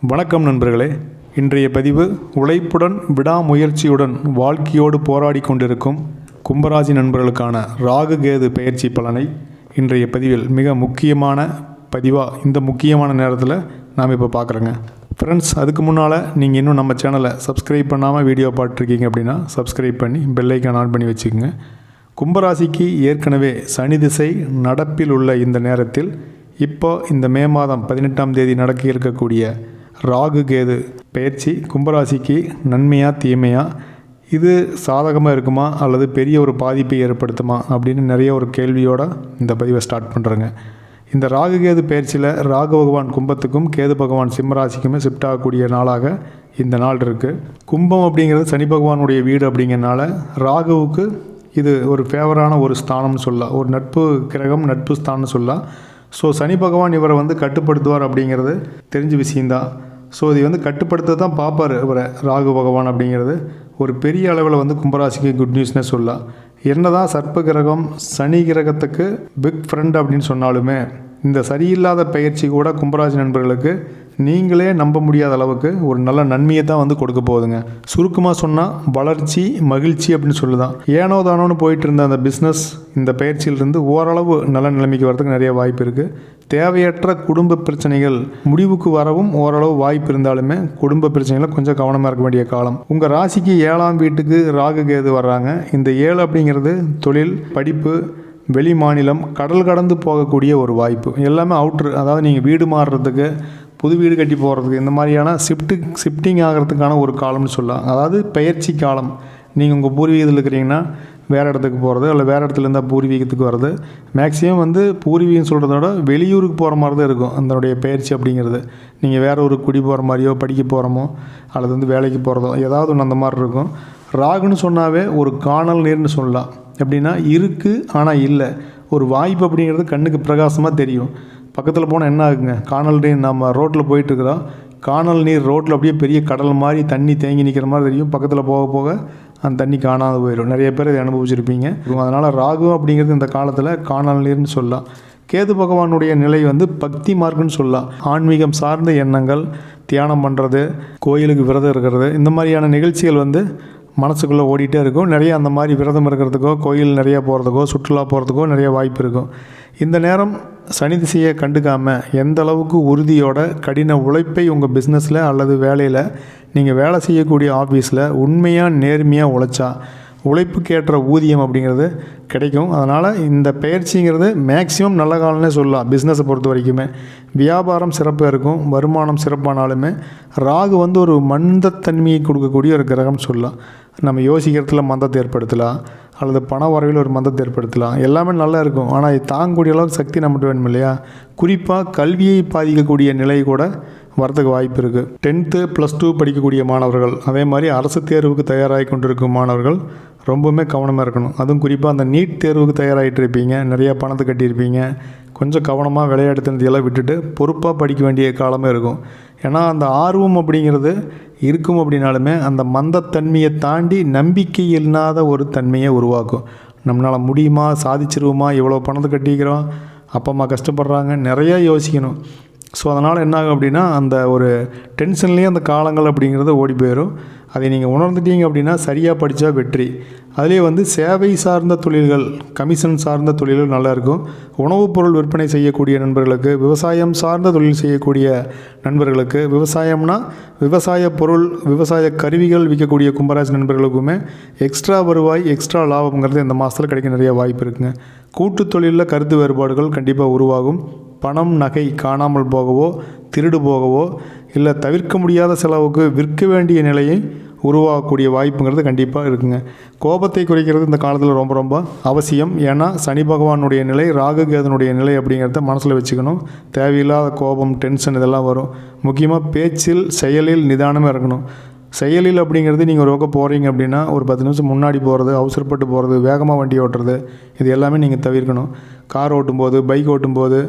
வணக்கம் நண்பர்களே. இன்றைய பதிவு உழைப்புடன் விடாமுயற்சியுடன் வாழ்க்கையோடு போராடி கொண்டிருக்கும் கும்பராசி நண்பர்களுக்கான ராகு கேது பெயர்ச்சி பலனை இன்றைய பதிவில் மிக முக்கியமான பதிவாக இந்த முக்கியமான நேரத்தில் நாம் இப்போ பார்க்குறோங்க. ஃப்ரெண்ட்ஸ், அதுக்கு முன்னால் நீங்கள் இன்னும் நம்ம சேனலை சப்ஸ்கிரைப் பண்ணாமல் வீடியோ பார்த்துருக்கீங்க அப்படின்னா சப்ஸ்கிரைப் பண்ணி பெல் ஐக்கான் ஆன் பண்ணி வச்சுக்கோங்க. கும்பராசிக்கு ஏற்கனவே சனி திசை நடப்பில் உள்ள இந்த நேரத்தில் இப்போ இந்த மே மாதம் 18ஆம் தேதி நடக்க இருக்கக்கூடிய ராகு கேது பெயர்ச்சி கும்பராசிக்கு நன்மையா தீமையா, இது சாதகமாக இருக்குமா அல்லது பெரிய ஒரு பாதிப்பை ஏற்படுத்துமா அப்படின்னு நிறைய ஒரு கேள்வியோடு இந்த பதிவை ஸ்டார்ட் பண்ணுறேங்க. இந்த ராகு கேது பெயர்ச்சியில் ராகு பகவான் கும்பத்துக்கும் கேது பகவான் சிம்மராசிக்குமே ஷிஃப்ட் ஆகக்கூடிய நாளாக இந்த நாள் இருக்குது. கும்பம் அப்படிங்கிறது சனி பகவானுடைய வீடு அப்படிங்கிறனால ராகுவுக்கு இது ஒரு ஃபேவரான ஒரு ஸ்தானம்னு சொல்லலாம், ஒரு நட்பு கிரகம், நட்பு ஸ்தானம்னு சொல்லலாம். ஸோ சனி பகவான் இவரை கட்டுப்படுத்துவார் அப்படிங்கிறது தெரிஞ்ச விஷயந்தான். ஸோ இது கட்டுப்படுத்த தான் பார்ப்பார் இவரை ராகு பகவான் அப்படிங்கிறது ஒரு பெரிய அளவில் கும்பராசிக்கு குட் நியூஸ்னே சொல்லலாம். என்னதான் சர்ப்ப கிரகம் சனி கிரகத்துக்கு பிக் ஃப்ரெண்ட் அப்படின்னு சொன்னாலுமே இந்த சரியில்லாத பயிற்சி கூட கும்பராசி நண்பர்களுக்கு நீங்களே நம்ப முடியாத அளவுக்கு ஒரு நல்ல நன்மையை தான் கொடுக்க போகுதுங்க. சுருக்கமாக சொன்னால் வளர்ச்சி மகிழ்ச்சி அப்படின்னு சொல்லுதான். ஏனோ தானோன்னு போயிட்டு இருந்த அந்த பிஸ்னஸ் இந்த பயிற்சியிலிருந்து ஓரளவு நல்ல நிலைமைக்கு வரதுக்கு நிறைய வாய்ப்பு இருக்குது. தேவையற்ற குடும்ப பிரச்சனைகள் முடிவுக்கு வரவும் ஓரளவு வாய்ப்பு இருந்தாலுமே குடும்ப பிரச்சனைகளை கொஞ்சம் கவனமாக இருக்க வேண்டிய காலம். உங்கள் ராசிக்கு 7ஆம் வீட்டுக்கு ராகு கேது வர்றாங்க. இந்த 7 அப்படிங்கிறது தொழில், படிப்பு, வெளி மாநிலம், கடல் கடந்து போகக்கூடிய ஒரு வாய்ப்பு. எல்லாமே அவுட்ரு, அதாவது நீங்கள் வீடு மாறுறதுக்கு, புது வீடு கட்டி போகிறதுக்கு, இந்த மாதிரியான ஷிஃப்டிங் ஆகிறதுக்கான ஒரு காலம்னு சொல்லலாம். அதாவது பெயர்ச்சி காலம். நீங்கள் உங்கள் பூர்வீகத்தில் இருக்கிறீங்கன்னா வேறு இடத்துக்கு போகிறது, இல்லை வேறு இடத்துல இருந்தால் பூர்வீகத்துக்கு வர்றது. மேக்ஸிமம் பூர்வீகம் சொல்கிறத விட வெளியூருக்கு போகிற மாதிரி தான் இருக்கும் அதனுடைய பெயர்ச்சி அப்படிங்கிறது. நீங்கள் வேறு ஒரு குடி போகிற மாதிரியோ, படிக்க போகிறோமோ, அல்லது வேலைக்கு போகிறதோ ஏதாவது ஒன்று அந்த மாதிரி இருக்கும். ராகுன்னு சொன்னாவே ஒரு காணல் நீர்னு சொல்லலாம். எப்படின்னா இருக்குது ஆனால் இல்லை, ஒரு வாய்ப்பு அப்படிங்கிறது கண்ணுக்கு பிரகாசமாக தெரியும். பக்கத்தில் போனால் என்ன ஆகுங்க, காணல் நீர், நம்ம ரோட்டில் போயிட்டுருக்குறோம், காணல் நீர் ரோட்டில் அப்படியே பெரிய கடல் மாதிரி தண்ணி தேங்கி நிற்கிற மாதிரி தெரியும். பக்கத்தில் போக போக அந்த தண்ணி காணாது போயிடும். நிறைய பேர் இதை அனுபவிச்சிருப்பீங்க. அதனால் ராகு அப்படிங்கிறது இந்த காலத்தில் காணல் நீர்னு சொல்லலாம். கேது பகவானுடைய நிலை பக்தி மார்க்குன்னு சொல்லலாம். ஆன்மீகம் சார்ந்த எண்ணங்கள், தியானம் பண்ணுறது, கோயிலுக்கு விரதம் இருக்கிறது, இந்த மாதிரியான நிகழ்ச்சிகள் மனசுக்குள்ளே ஓடிட்டே இருக்கும். நிறைய அந்த மாதிரி விரதம் இருக்கிறதுக்கோ, கோயில் நிறையா போகிறதுக்கோ, சுற்றுலா போகிறதுக்கோ நிறைய வாய்ப்பு இருக்கும். இந்த நேரம் சனி திசையை கண்டுக்காமல் எந்த அளவுக்கு உறுதியோட கடின உழைப்பை உங்கள் பிஸ்னஸில் அல்லது வேலையில், நீங்கள் வேலை செய்யக்கூடிய ஆஃபீஸில் உண்மையாக நேர்மையாக உழைச்சா உழைப்புக்கேற்ற ஊதியம் அப்படிங்கிறது கிடைக்கும். அதனால் இந்த பயிற்சிங்கிறது மேக்ஸிமம் நல்ல காலம்னே சொல்லலாம். பிஸ்னஸை பொறுத்த வரைக்குமே வியாபாரம் சிறப்பாக இருக்கும், வருமானம் சிறப்பானாலுமே ராகு ஒரு மந்தத்தன்மையை கொடுக்கக்கூடிய ஒரு கிரகம் சொல்லலாம். நம்ம யோசிக்கிறதுல மந்தத்தை ஏற்படுத்தலாம், அல்லது பண வரவில் ஒரு மந்தத்தை ஏற்படுத்தலாம். எல்லாமே நல்லா இருக்கும், ஆனால் இது தாங்கக்கூடிய அளவுக்கு சக்தி நம்மகிட்ட வேணும் இல்லையா. குறிப்பாக கல்வியை பாதிக்கக்கூடிய நிலை கூட வரதுக்கு வாய்ப்பு இருக்குது. 10th +2 படிக்கக்கூடிய மாணவர்கள், அதே மாதிரி அரசு தேர்வுக்கு தயாராகி கொண்டிருக்கும் மாணவர்கள் ரொம்பவுமே கவனமாக இருக்கணும். அதுவும் குறிப்பாக அந்த நீட் தேர்வுக்கு தயாராகிட்டு இருப்பீங்க, நிறையா பணத்தை கட்டியிருப்பீங்க. கொஞ்சம் கவனமாக விளையாட்டுத்தனத்தையெல்லாம் விட்டுட்டு பொறுப்பாக படிக்க வேண்டிய காலமே இருக்கும். ஏன்னா அந்த ஆர்வம் அப்படிங்கிறது இருக்கும் அப்படின்னாலுமே அந்த மந்தத்தன்மையை தாண்டி நம்பிக்கை இல்லாத ஒரு தன்மையை உருவாக்கும். நம்மளால் முடியுமா, சாதிச்சிருவோமா, எவ்வளோ பணத்தை கட்டிக்கிறோம், அப்பா அம்மா கஷ்டப்படுறாங்க, நிறையா யோசிக்கணும். ஸோ அதனால் என்ன ஆகும் அப்படின்னா அந்த ஒரு டென்ஷன்லேயே அந்த காலங்கள் அப்படிங்கிறது ஓடி போயிடும். அதை நீங்கள் உணர்ந்துட்டீங்க அப்படின்னா சரியாக படித்தா வெற்றி. அதிலே சேவை சார்ந்த தொழில்கள், கமிஷன் சார்ந்த தொழில்கள் நல்லா இருக்கும். உணவுப் பொருள் விற்பனை செய்யக்கூடிய நண்பர்களுக்கு, விவசாயம் சார்ந்த தொழில் செய்யக்கூடிய நண்பர்களுக்கு, விவசாயம்னா விவசாய பொருள், விவசாய கருவிகள் விற்கக்கூடிய கும்பராசி நண்பர்களுக்குமே எக்ஸ்ட்ரா வருவாய், எக்ஸ்ட்ரா லாபங்கிறது இந்த மாதத்தில் கிடைக்க நிறைய வாய்ப்பு இருக்குங்க. கூட்டு தொழிலில் கருத்து வேறுபாடுகள் கண்டிப்பாக உருவாகும். பணம், நகை காணாமல் போகவோ, திருடு போகவோ, இல்லை தவிர்க்க முடியாத செலவுக்கு விற்க வேண்டிய நிலையை உருவாகக்கூடிய வாய்ப்புங்கிறது கண்டிப்பாக இருக்குங்க. கோபத்தை குறைக்கிறது இந்த காலத்தில் ரொம்ப ரொம்ப அவசியம். ஏன்னா சனி பகவானுடைய நிலை, ராகு கேதனுடைய நிலை அப்படிங்கிறத மனசில் வச்சுக்கணும். தேவையில்லாத கோபம், டென்ஷன் இதெல்லாம் வரும். முக்கியமாக பேச்சில், செயலில் நிதானமாக இருக்கணும். செயலில் அப்படிங்கிறது நீங்கள் ஒரு பக்கம் போகிறீங்க அப்படின்னா ஒரு 10 நிமிஷம் முன்னாடி போகிறது, அவசரப்பட்டு போகிறது, வேகமாக வண்டி ஓட்டுறது, இது எல்லாமே நீங்கள் தவிர்க்கணும். கார் ஓட்டும்போது, பைக் ஓட்டும்போது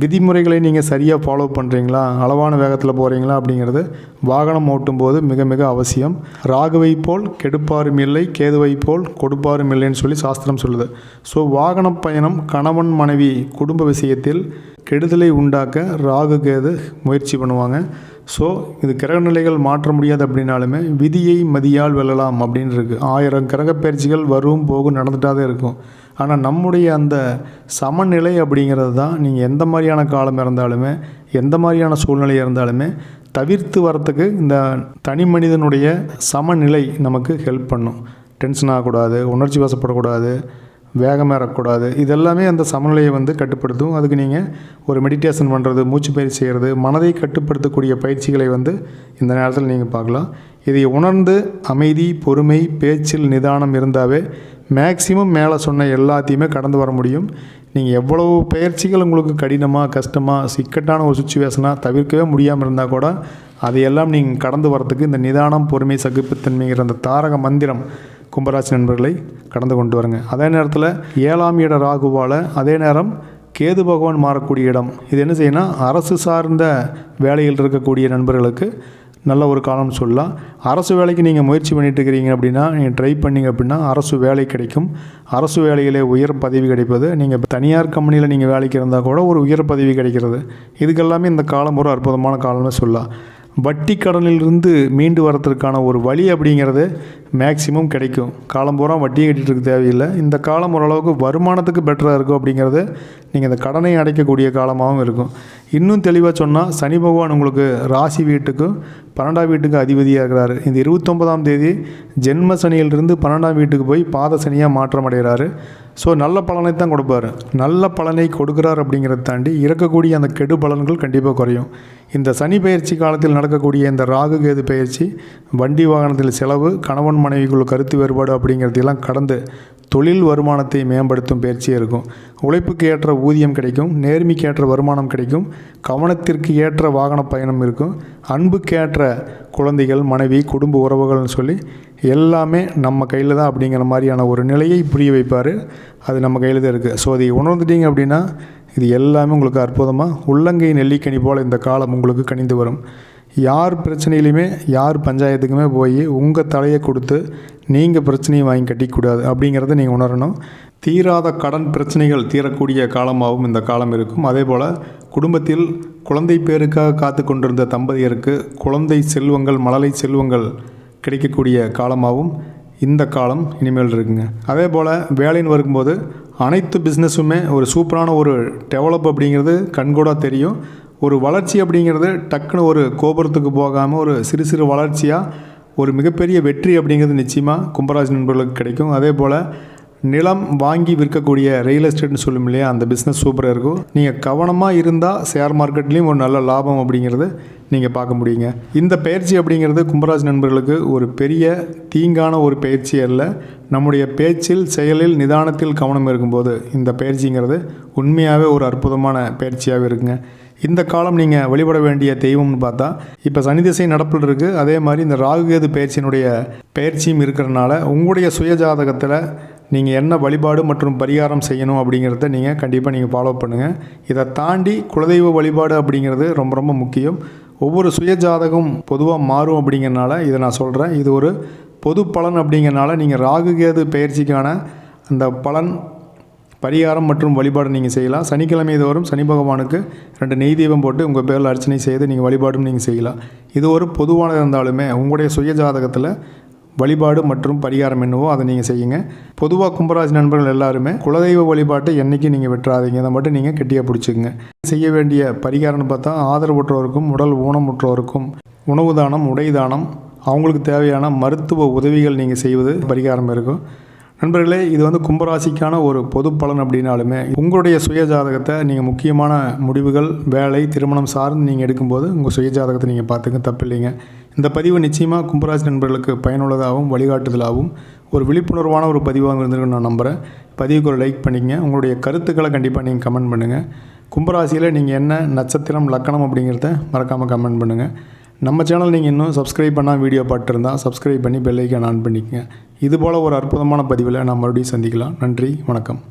விதிமுறைகளை நீங்கள் சரியாக ஃபாலோ பண்ணுறீங்களா, அளவான வேகத்தில் போகிறீங்களா அப்படிங்கிறது வாகனம் ஓட்டும்போது மிக மிக அவசியம். ராகுவை போல் கெடுப்பாரும் இல்லை, கேதுவை போல் கொடுப்பாரும் இல்லைன்னு சொல்லி சாஸ்திரம் சொல்லுது. ஸோ வாகன பயணம், கணவன் மனைவி குடும்ப விஷயத்தில் கெடுதலை உண்டாக்க ராகு கேது முயற்சி பண்ணுவாங்க. ஸோ இது கிரக நிலைகள் மாற்ற முடியாது அப்படின்னாலுமே விதியை மதியால் வெல்லலாம் அப்படின்னு இருக்குது. 1000 கிரக பயிற்சிகள் வரும் போகும் நடந்துகிட்டே இருக்கும். ஆனால் நம்முடைய அந்த சமநிலை அப்படிங்கிறது தான் நீங்கள் எந்த மாதிரியான காலம் இருந்தாலுமே எந்த மாதிரியான சூழ்நிலை இருந்தாலுமே தவிர்த்து வரத்துக்கு இந்த தனி மனிதனுடைய சமநிலை நமக்கு ஹெல்ப் பண்ணும். டென்ஷன் ஆகக்கூடாது, உணர்ச்சி வசப்படக்கூடாது, வேகம் ஏறக்கூடாது. இதெல்லாமே அந்த சமநிலையை கட்டுப்படுத்தும். அதுக்கு நீங்கள் ஒரு மெடிடேஷன் பண்ணுறது, மூச்சு பயிற்சி செய்கிறது, மனதை கட்டுப்படுத்தக்கூடிய பயிற்சிகளை இந்த நேரத்தில் நீங்கள் பார்க்கலாம். இதை உணர்ந்து அமைதி, பொறுமை, பேச்சில் நிதானம் இருந்தாவே மேக்சிமம் மேலே சொன்ன எல்லாத்தையுமே கடந்து வர முடியும். நீங்கள் எவ்வளவு பயிற்சிகள் உங்களுக்கு கடினமாக, கஷ்டமாக, சிக்கட்டான ஒரு சுச்சுவேஷனாக தவிர்க்கவே முடியாமல் இருந்தால் கூட அதையெல்லாம் நீங்கள் கடந்து வரத்துக்கு இந்த நிதானம், பொறுமை, சகிப்புத்தன்மைங்கிற அந்த தாரக மந்திரம் கும்பராசி நண்பர்களை கடந்து கொண்டு வருங்க. அதே நேரத்தில் 7ஆம் இட ராகுவால் அதே நேரம் கேது பகவான் மாறக்கூடிய இடம். இது என்ன செய்யணும், அரசு சார்ந்த வேலையில் இருக்கக்கூடிய நண்பர்களுக்கு நல்ல ஒரு காலம் சொல்லலாம். அரசு வேலைக்கு நீங்கள் முயற்சி பண்ணிட்டு இருக்கிறீங்க அப்படின்னா, நீங்கள் ட்ரை பண்ணிங்க அப்படின்னா அரசு வேலை கிடைக்கும். அரசு வேலையிலே உயர் பதவி கிடைப்பது, நீங்கள் தனியார் கம்பெனியில் நீங்கள் வேலைக்கு இருந்தால் கூட ஒரு உயர் பதவி கிடைக்கிறது. இதுக்கெல்லாமே இந்த காலம் ஒரு அற்புதமான காலம்னு சொல்லலாம். வட்டி கடனிலிருந்து மீண்டு வரத்துக்கான ஒரு வழி அப்படிங்கிறது மேக்சிமம் கிடைக்கும். காலம் பூரா வட்டியை கட்டிகிட்டு இருக்க தேவையில்லை. இந்த காலம் ஓரளவுக்கு வருமானத்துக்கு பெட்டராக இருக்கும் அப்படிங்கிறது நீங்கள் இந்த கடனை அடைக்கக்கூடிய காலமாகவும் இருக்கும். இன்னும் தெளிவாக சொன்னால் சனி பகவான் உங்களுக்கு ராசி வீட்டுக்கும் 12ஆம் வீட்டுக்கு அதிபதியாக இருக்கிறாரு. இந்த 29ஆம் தேதி ஜென்ம சனியிலிருந்து 12ஆம் வீட்டுக்கு போய் பாத சனியாக மாற்றம் அடைகிறாரு. ஸோ நல்ல பலனை தான் கொடுப்பார். நல்ல பலனை கொடுக்குறார் அப்படிங்கிறத தாண்டி இருக்கக்கூடிய அந்த கெடு பலன்கள் கண்டிப்பாக குறையும். இந்த சனி பயிற்சி காலத்தில் நடக்கக்கூடிய இந்த ராகு கேது பயிற்சி வண்டி வாகனத்தில் செலவு, கணவன் மனைவிக்குள்ள கருத்து வேறுபாடு அப்படிங்கிறதெல்லாம் கடந்து தொழில் வருமானத்தை மேம்படுத்தும் பயிற்சியாக இருக்கும். உழைப்புக்கு ஏற்ற ஊதியம் கிடைக்கும், நேர்மைக்கு ஏற்ற வருமானம் கிடைக்கும், கவனத்திற்கு ஏற்ற வாகன பயணம் இருக்கும், அன்புக்கேற்ற குழந்தைகள், மனைவி, குடும்ப உறவுகள்னு சொல்லி எல்லாமே நம்ம கையில் தான் அப்படிங்கிற மாதிரியான ஒரு நிலையை புரிய வைப்பார். அது நம்ம கையில் தான் இருக்குது. ஸோ அதை உணர்ந்துட்டீங்க அப்படின்னா இது எல்லாமே உங்களுக்கு அற்புதமாக உள்ளங்கை நெல்லிக்கனி போல் இந்த காலம் உங்களுக்கு கனிந்து வரும். யார் பிரச்சனையிலையுமே, யார் பஞ்சாயத்துக்குமே போய் உங்கள் தலையை கொடுத்து நீங்கள் பிரச்சனையை வாங்கி கட்டிக்கூடாது அப்படிங்கிறத நீங்கள் உணரணும். தீராத கடன் பிரச்சனைகள் தீரக்கூடிய காலமாகவும் இந்த காலம் இருக்கும். அதே போல் குடும்பத்தில் குழந்தை பேருக்காக காத்து கொண்டிருந்த தம்பதியருக்கு குழந்தை செல்வங்கள், மழலை செல்வங்கள் கிடைக்கக்கூடிய காலமாகவும் இந்த காலம் இனிமேல் இருக்குங்க. அதே போல் வேலைன்னு வரும்போது அனைத்து பிஸ்னஸுமே ஒரு சூப்பரான ஒரு டெவலப் அப்படிங்கிறது கண்கூட தெரியும். ஒரு வளர்ச்சி அப்படிங்கிறது டக்குன்னு ஒரு கோபுரத்துக்கு போகாமல் ஒரு சிறு சிறு வளர்ச்சியாக ஒரு மிகப்பெரிய வெற்றி அப்படிங்கிறது நிச்சயமாக கும்பராசி நண்பர்களுக்கு கிடைக்கும். அதே போல் நிலம் வாங்கி விற்கக்கூடிய ரியல் எஸ்டேட்னு சொல்லும் இல்லையா, அந்த பிஸ்னஸ் சூப்பராக இருக்கும். நீங்கள் கவனமாக இருந்தால் ஷேர் மார்க்கெட்லேயும் ஒரு நல்ல லாபம் அப்படிங்கிறது நீங்கள் பார்க்க முடியுங்க. இந்த பயிற்சி அப்படிங்கிறது கும்பராசி நண்பர்களுக்கு ஒரு பெரிய தீங்கான ஒரு பயிற்சி அல்ல. நம்முடைய பேச்சில், செயலில், நிதானத்தில் கவனம் இருக்கும்போது இந்த பயிற்சிங்கிறது உண்மையாகவே ஒரு அற்புதமான பயிற்சியாகவே இருக்குங்க. இந்த காலம் நீங்கள் வழிபட வேண்டிய தெய்வம்னு பார்த்தா, இப்போ சனி திசை நடப்பில் இருக்குது. அதே மாதிரி இந்த ராகுகேது பயிற்சியினுடைய பயிற்சியும் இருக்கிறனால உங்களுடைய சுயஜாதகத்தில் நீங்கள் என்ன வழிபாடு மற்றும் பரிகாரம் செய்யணும் அப்படிங்கிறத நீங்கள் கண்டிப்பாக ஃபாலோ பண்ணுங்கள். இதை தாண்டி குலதெய்வ வழிபாடு அப்படிங்கிறது ரொம்ப ரொம்ப முக்கியம். ஒவ்வொரு சுயஜாதகம் பொதுவாக மாறும் அப்படிங்கிறனால இதை நான் சொல்கிறேன். இது ஒரு பொது பலன் அப்படிங்கிறனால நீங்கள் ராகுகேது பயிற்சிக்கான அந்த பலன், பரிகாரம் மற்றும் வழிபாடு நீங்கள் செய்யலாம். சனிக்கிழமை தோறும் சனி பகவானுக்கு 2 நெய் தீபம் போட்டு உங்கள் பேரில் அர்ச்சனை செய்து நீங்கள் வழிபாடும் நீங்கள் செய்யலாம். இது ஒரு பொதுவானது இருந்தாலுமே உங்களுடைய சுயஜாதகத்தில் வழிபாடு மற்றும் பரிகாரம் என்னவோ அதை நீங்கள் செய்யுங்க. பொதுவாக கும்பராசி நண்பர்கள் எல்லாருமே குலதெய்வ வழிபாட்டை என்றைக்கும் நீங்கள் விட்டுறாதீங்க. அதை மட்டும் நீங்கள் கெட்டியாக பிடிச்சிக்கங்க. செய்ய வேண்டிய பரிகாரம்னு பார்த்தா, ஆதரவற்றோருக்கும் உடல் ஊனமுற்றோருக்கும் உணவு தானம், உடை தானம், அவங்களுக்கு தேவையான மருத்துவ உதவிகள் நீங்கள் செய்வது பரிகாரம் இருக்கும். நண்பர்களே, இது கும்பராசிக்கான ஒரு பொது பலன் அப்படின்னாலுமே உங்களுடைய சுயஜாதகத்தை நீங்கள் முக்கியமான முடிவுகள், வேலை, திருமணம் சார்ந்து நீங்கள் எடுக்கும்போது உங்கள் சுயஜாதகத்தை நீங்கள் பார்த்துக்க தப்பில்லைங்க. இந்த பதிவு நிச்சயமாக கும்பராசி நண்பர்களுக்கு பயனுள்ளதாகவும் வழிகாட்டுதலாகவும் ஒரு விழிப்புணர்வான ஒரு பதிவாக இருந்திருக்குன்னு நான் நம்புகிறேன். பதிவுக்கு ஒரு லைக் பண்ணிக்கங்க. உங்களுடைய கருத்துக்களை கண்டிப்பாக நீங்கள் கமெண்ட் பண்ணுங்கள். கும்பராசியில் நீங்கள் என்ன நட்சத்திரம், லக்கணம் அப்படிங்கிறத மறக்காமல் கமெண்ட் பண்ணுங்கள். நம்ம சேனல் நீங்கள் இன்னும் சப்ஸ்கிரைப் பண்ணால் வீடியோ பார்த்துருந்தால் சப்ஸ்கிரைப் பண்ணி பெல் ஐக்கான் ஆன் பண்ணிக்கங்க. இதுபோல் ஒரு அற்புதமான பதிவில் நான் மறுபடியும் சந்திக்கலாம். நன்றி, வணக்கம்.